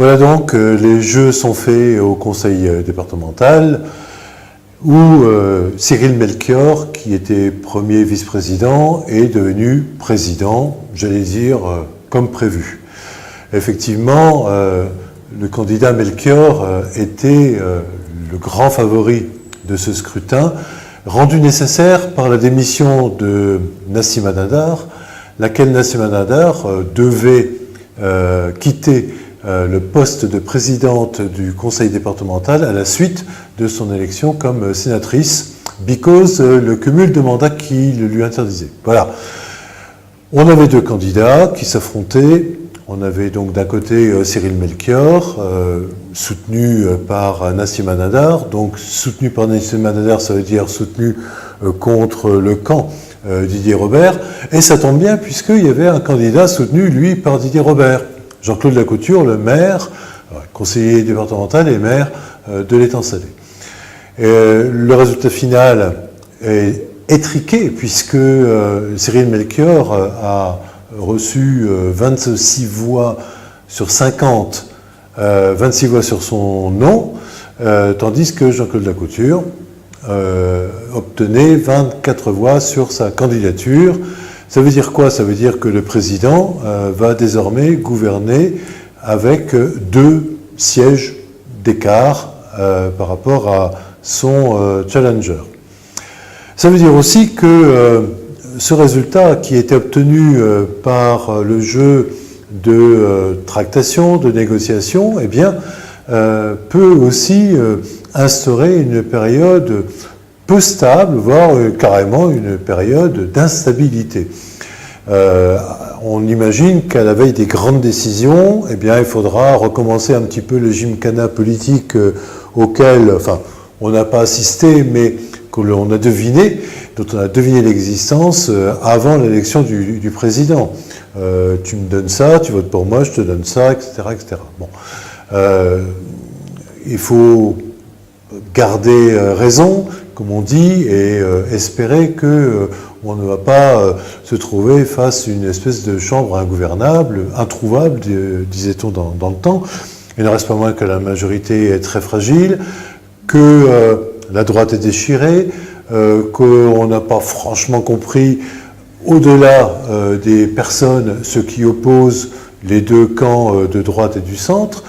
Voilà donc, les jeux sont faits au conseil départemental où Cyril Melchior, qui était premier vice-président, est devenu président, j'allais dire, comme prévu. Effectivement, le candidat Melchior était le grand favori de ce scrutin, rendu nécessaire par la démission de Nassima Dindar, laquelle Nassima Dindar devait quitter le poste de présidente du conseil départemental à la suite de son élection comme sénatrice, because le cumul de mandats qui le lui interdisait. Voilà. On avait deux candidats qui s'affrontaient. On avait donc d'un côté Cyril Melchior, soutenu par Nassima Dindar. Donc soutenu par Nassima Dindar, ça veut dire soutenu contre le camp Didier Robert. Et ça tombe bien puisqu'il y avait un candidat soutenu, lui, par Didier Robert. Jean-Claude Lacouture, le maire, conseiller départemental et maire de l'Étang-Salé. Le résultat final est étriqué puisque Cyril Melchior a reçu 26 voix sur 50, 26 voix sur son nom, tandis que Jean-Claude Lacouture obtenait 24 voix sur sa candidature. Ça veut dire quoi? Ça veut dire que le président va désormais gouverner avec 2 sièges d'écart par rapport à son challenger. Ça veut dire aussi que ce résultat qui était obtenu par le jeu de tractation, de négociation, eh bien, peut aussi instaurer une période peu stable, voire carrément une période d'instabilité. On imagine qu'à la veille des grandes décisions, eh bien, il faudra recommencer un petit peu le gymkhana politique auquel, enfin, on n'a pas assisté, mais qu'on a deviné, dont on a deviné l'existence avant l'élection du président. Tu me donnes ça, tu votes pour moi, je te donne ça, etc., etc. Bon. Il faut garder raison, comme on dit, et espérer qu'on ne va pas se trouver face à une espèce de chambre ingouvernable, introuvable, disait-on dans le temps. Il ne reste pas moins que la majorité est très fragile, que la droite est déchirée, qu'on n'a pas franchement compris, au-delà des personnes, ce qui oppose les deux camps de droite et du centre,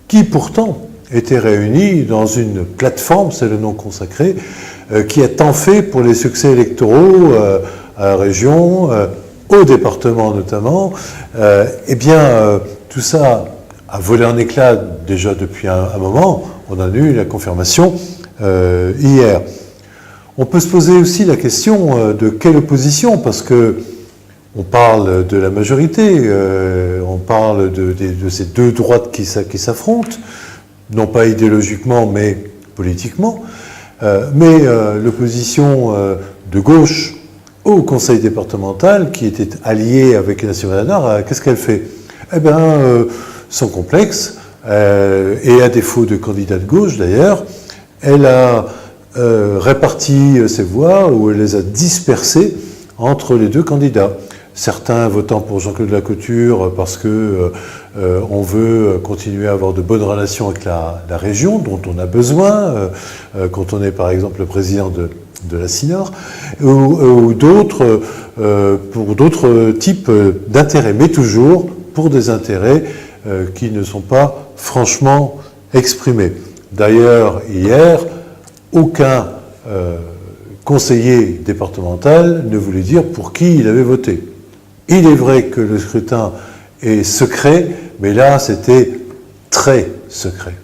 qui pourtant étaient réunis dans une plateforme, c'est le nom consacré, qui a tant fait pour les succès électoraux à la région, au département notamment. Eh bien, tout ça a volé en éclats déjà depuis un moment. On a eu la confirmation hier. On peut se poser aussi la question de quelle opposition, parce que on parle de la majorité, on parle de ces deux droites qui s'affrontent, non pas idéologiquement, mais politiquement. Mais l'opposition de gauche au conseil départemental, qui était alliée avec Nassima Dindar, qu'est-ce qu'elle fait? Eh bien, sans complexe, et à défaut de candidat de gauche d'ailleurs, elle a réparti ses voix, ou elle les a dispersées entre les deux candidats. Certains votant pour Jean-Claude Lacouture parce que on veut continuer à avoir de bonnes relations avec la région dont on a besoin quand on est par exemple le président de la CINOR, ou d'autres pour d'autres types d'intérêts, mais toujours pour des intérêts qui ne sont pas franchement exprimés. D'ailleurs, hier, aucun conseiller départemental ne voulait dire pour qui il avait voté. Il est vrai que le scrutin est secret, mais là, c'était très secret.